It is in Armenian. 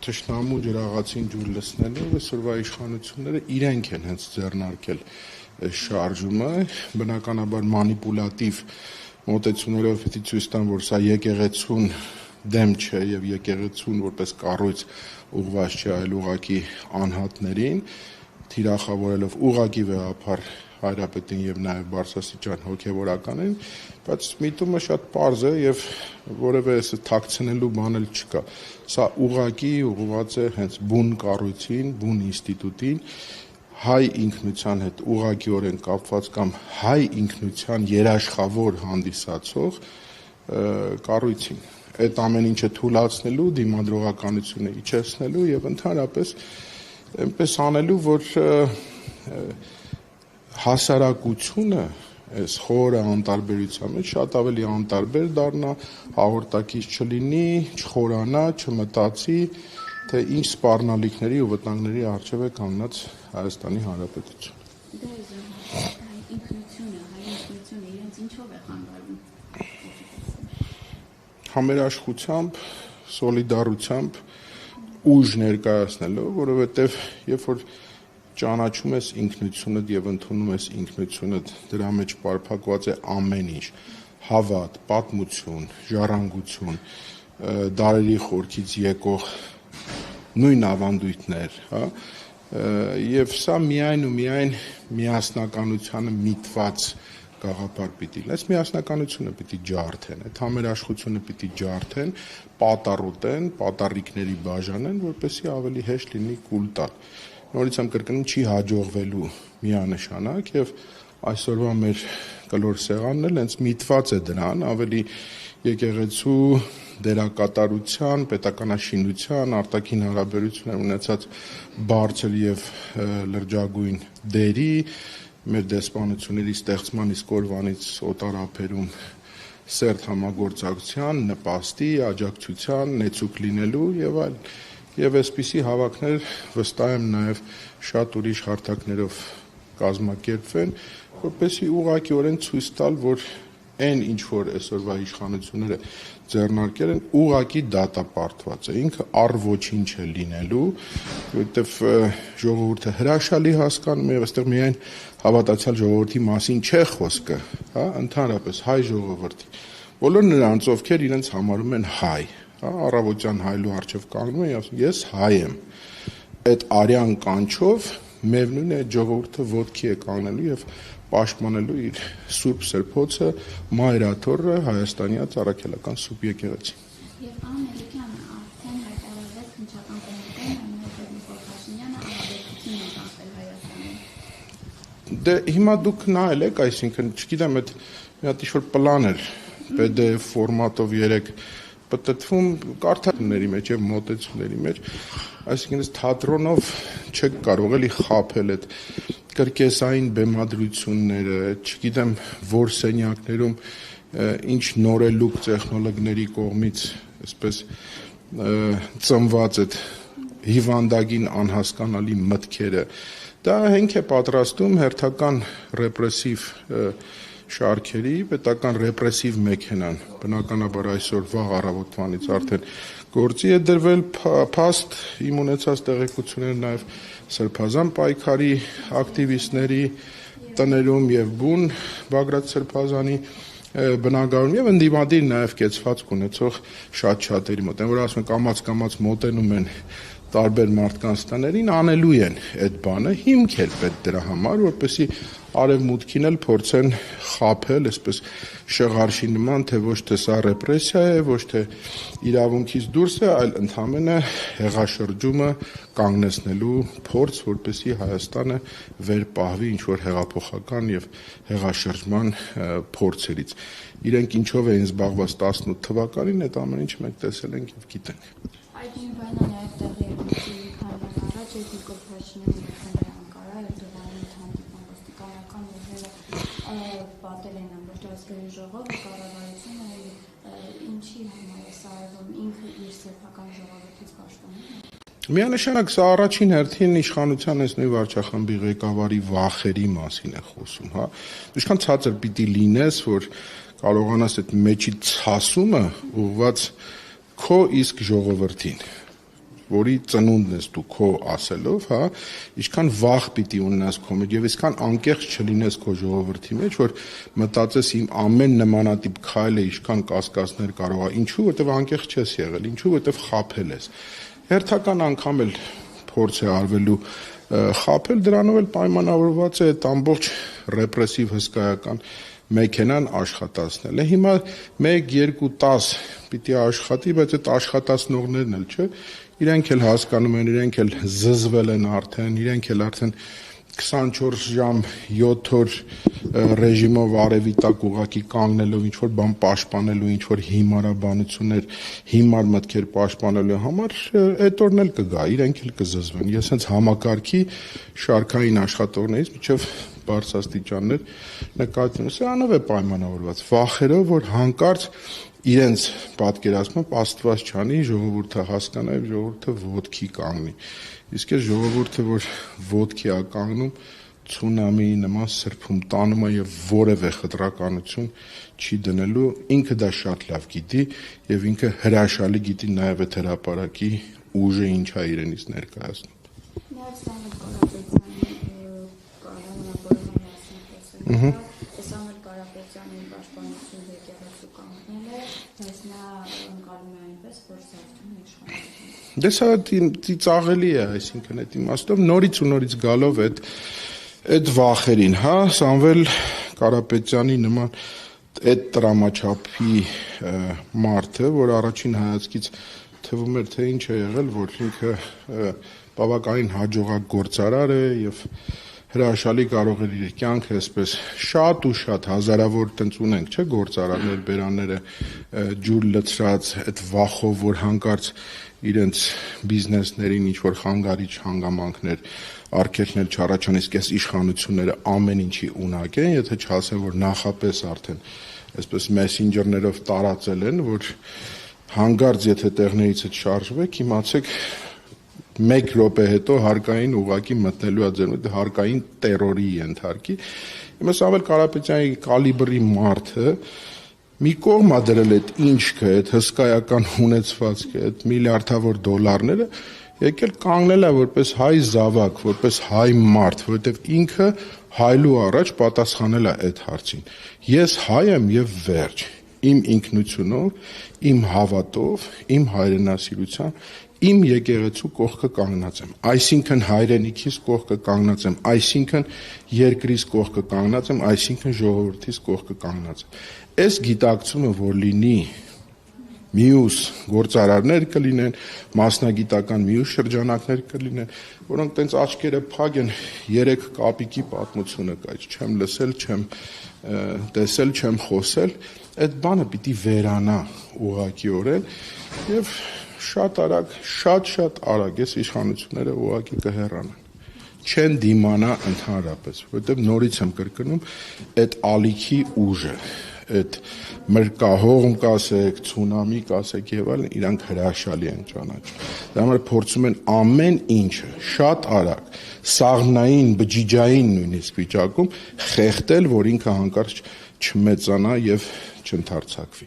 թշնամու ջրաղացին ջուր լցնելու այսօրվա իշխանությունները իրենք են հենց ձեռնարկել այս շարժումը, բնականաբար մանիպուլատիվ մոտեցումներով պիտի ցույց տան, որ սա եկեղեցուն դեմ չէ եւ եկեղեցուն որպես կառույց ուղղված չէ, այլ ուղղակի անհատներին, թիրախավորելով ուղղակի վեհապար Հայրապետին եւ նաեւ բարձրաստիճան հոգեվորականին, բայց միտումը շատ պարզ է եւ որևէ թաքցնելու բան էլ չկա։ Սա ուղղակի ուղղված է հենց բուն կառույցին, բուն ինստիտուտին, հայ ինքնության հետ ուղղակիորեն կապված կամ հայ ինքնության երաշխավոր հանդիսացող կառույցին։ Այդ ամեն ինչը թույլատնելու, դիմադրողականությունը իջեցնելու եւ ընդհանրապես այնպես անելու, որ հասարակությունը այս խորը անտարբերության մեջ շատ ավելի անտարբեր դառնա, հաղորդակից չլինի, չխորանա, չմտածի, թե ինչ սպառնալիքների ու վտանգների առջև է կանգնած Հայաստանի Հանրապետությունը։ Ինքնությունը իրենց ինչով է խանգարվում։ Համերաշխությամբ, սոլիդարությամբ, ուժ ներկայացնելով, որովհետև երբ որ ճանաչում ես ինքնությունդ եւ ընդունում ես ինքնությունդ, դրա մեջ պարփակված է ամեն ինչ՝ հավատ, պատմություն, ժառանգություն, դարերի խորքից եկող նույն ավանդույթներ, հա, եւ սա միայն ու միայն միասնականությանը միտված գաղափար պիտի լինի։ Այս միասնականությունը պիտի ջարդեն, այդ համերաշխությունը պիտի ջարդեն, պատառոտեն, պատառիկների բաժանեն, որպեսզի ավելի հեշտ լինի կուլ տալ։ Նորից եմ կրկնում, չի հաջողվելու միանշանակ եւ այսօրվա մեր կլոր սեղանն էլ հենց միտված է դրան, ավելի եկեղեցու դերակատարության, պետականաշինության, արտաքին հարաբերություններ ունեցած բարձր եւ լրջագույն դերի, մեր դեսպանությունների ստեղծման իսկ օրվանից օտարափերում սերտ համագործակցության, նպաստի, աջակցության, նեցուկ լինելու եւ այլ։ Եվ այսպիսի հավաքներ վստահ եմ նաև շատ ուրիշ հարթակներով կազմակերպվեն, որպեսզի ուղղակիորեն ցույց տալ, որ այն ինչ որ այսօրվա իշխանությունները ձեռնարկել են, ուղղակի դատապարտված է, ինքը առ ոչինչ է լինելու, որովհետև ժողովուրդը հրաշալի հասկանում է, այստեղ միայն հավատացյալ ժողովրդի մասին չէ խոսքը, հա, ընդհանրապես հայ ժողովրդի, բոլոր նրանց, ովքեր իրենց համարում են հայ, առավոտյան հայլու առջև կանգնում են, ես հայ եմ, այդ արյան կանչով միևնույն է ժողովուրդը ոտքի է կանգնելու եւ պաշտպանելու իր սուրբ սրբոցը, մայրաթոռը, հայաստանյաց առաքելական սուրբ եկեղեցին։ Եվ Ամերիկյանը արդեն հայտարարեց քննչական կոմիտեն, այնուհետև Նիկոլ Փաշինյանը աջակցություն է տվել Հայաստանին։ Դե հիմա դուք նայել եք, այսինքն, չգիտեմ, այդ մի հատ ինչ-որ պլան էր PDF ֆորմատով 3 պատտվում կարդալների մեջ եւ մոտեցումների մեջ, այսինքն այս թատրոնով չեք կարող էլի խաբել այդ կրկեսային բեմադրությունները, չգիտեմ որ սենյակներում ինչ նորելուկ տեխնոլոգների կողմից այսպես ծնված այդ հիվանդագին անհասկանալի մտքերը, դա հենք է պատրաստում հերթական ռեպրեսիվ շարքերի, պետական ռեպրեսիվ մեքենան, բնականաբար այսօր վաղ առավոտվանից արդեն գործի է դրվել, փաստ իմ ունեցած տեղեկությունները նաև Սրբազան պայքարի ակտիվիստների տներում եւ բուն Բագրատ Սրբազանի բնակարանում եւ ընդդիմադիր նաև կեցվածք ունեցող շատ-շատերի մոտ, որ ասում են կամաց մոտենում են տարբեր մարդկանց տներին, անելու են այդ բանը, հիմք էլ պետք դրա համար, որպեսզի արևմուտքին էլ փորձեն խաբել, այսպես շղարշի նման, թե ոչ թե սա ռեպրեսիա է, ոչ թե իրավունքից դուրս է, այլ ընդհանրապես հեղաշրջումը կանգնեցնելու փորձ, որպեսզի Հայաստանը վեր պահվի ինչ որ հեղափոխական եւ հեղաշրջման փորձերից։ Իրենք ինչով էին զբաղված 18 թվականին, այդ ամեն ինչը մենք տեսել ենք եւ գիտենք։ Այդ նույնը նաև տեղի է քանի առաջ Նիկոլ Փաշինյանը Անկարա եւ Դուբայում հանդիպան ոստիկանական ուժերը պատել են ամբողջ ազգային ժողովը, կառավարությունը ինչի համար է սարվում ինքը իր սեփական ժողովրդից պաշտպանում։ Միանշանակ սա առաջին հերթին իշխանության այս նույն վարչախմբի ղեկավարի վախերի մասին է խոսում, հա։ Ինչքան ցածր պիտի լինես, որ կարողանաս այդ մեջի ցասումը ուղղված քո իսկ ժողովրդին։ որի ծնունդն ես դու քո ասելով, հա, ինչքան վախ պիտի ունենաս քո մեջ եւ այսքան անկեղծ չլինես քո ժողովրդի մեջ, որ մտածես իմ ամեն նմանատիպ քայլը ինչքան կասկածներ կարող է, ինչու, որտեվ անկեղծ չես եղել, ինչու, որտեվ խաբել ես։ Հերթական անգամ էլ փորձ է արվելու խաբել, դրանով էլ պայմանավորված է այդ ամբողջ ռեպրեսիվ հսկայական մեքենան աշխատացնել է։ Հիմա 1, 2, 10 պիտի աշխատի, բայց այդ աշխատացնողներն էլ չէ, իրենք էլ հասկանում են, իրենք էլ զզվել են արդեն, իրենք էլ արդեն 24 ժամ 7 օր ռեժիմով արևի տակ ուղակի կանգնելով ինչ-որ բան պաշտպանելու, ինչ-որ հիմարաբանություններ, հիմար մտքեր պաշտպանելու համար, այդ օրն էլ կգա, իրենք էլ կզզվեն։ Ես հենց համակարգի շարքային աշխատողներից մինչև բարձրաստիճաններ նկատի ունեմ, սրանով է պայմանավորված, վախերով, որ հանկարծ իրենց պատկերացմամբ Աստված չանի, ժողովուրդը հասկանա եւ ժողովուրդը ոտքի կանգնի։ Իսկ այս ժողովուրդը, որ ոտքի է կանգնում, ցունամիի նման սրբում տանում է եւ որևէ խտրականություն չի դնելու, ինքը դա շատ լավ գիտի եւ ինքը հրաշալի գիտի նաեւ այդ հրապարակի ուժը ինչ է իրենից ներկայացնում։ Սամվել Կարապետյանի պաշտպանություն եկեղեցու կանգնել է, բայց նա ընկալում է այնպես, որ զարթում է իշխանությունը։ Դե սա ծիծաղելի է, այսինքն այդ իմաստով նորից ու նորից գալով այդ վախերին, հա, Սամվել Կարապետյանի նման այդ տրամաչափի մարդը, որ առաջին հայացքից թվում էր, թե ինչ է եղել, որ ինքը բավականին հաջողակ գործարար է եւ հրաշալի կարող էր իր կյանքը այսպես շատ ու շատ հազարավոր տնց ունենք, չէ, գործարարներ, բերանները ջուր լցրած այդ վախով, որ հանկարծ իրենց բիզնեսներին ինչ-որ խանգարիչ հանգամանքներ արգելքներ չառաջան, իսկ այս իշխանությունները ամեն ինչի ունակ են, եթե չասեն, որ նախապես արդեն այսպես մեսենջերներով տարածել են, որ հանկարծ եթե տեղներից շարժվեք, իմացեք 1 րոպե հետո հարկային ուղակի մտնելու է ձեր հարկային տերորի ենթարկի։ Հիմա Սամվել Կարապետյանի կալիբրի մարդը մի կողմ է դրել այդ ինչքը, այդ հսկայական ունեցվածքը, այդ միլիարդավոր դոլարները, եկել կանգնել է որպես հայ զավակ, որպես հայ մարդ, որովհետև ինքը հայլու առաջ պատասխանել է այդ հարցին։ Ես հայ եմ եւ վերջ։ Իմ ինքնությունով, իմ հավատով, իմ հայրենասիրությամբ, իմ եկեղեցու կողքը կանգնած եմ, այսինքն հայրենիքիս կողքը կանգնած եմ, այսինքն երկրիս կողքը կանգնած եմ, այսինքն ժողովրդիս կողքը կանգնած եմ։ Այս գիտակցումը, որ լինի մյուս գործարարներ կլինեն, մասնագիտական մյուս շրջանակներ կլինեն, որոնք տենց աչքերը փակ են 3 կապիկի պատմությունը կա, չեմ լսել, չեմ տեսել, չեմ խոսել, այդ բանը պիտի վերանա ուղղակիորեն եւ շատ արագ, շատ արագ այս իշխանությունները ուղղակի կհեռանան։ Չեն դիմանա ընդհանրապես, որովհետև նորից եմ կրկնում, այդ ալիքի ուժը, այդ մրկահողմ կասեք, ցունամի կասեք եւ այլն, իրանք հրաշալի են ճանաչում։ Դա համար փորձում են ամեն ինչը շատ արագ, սաղմնային, բջիջային նույնիսկ վիճակում խեղդել, որ ինքը հանկարծ չմեծանա եւ չընդարձակվի։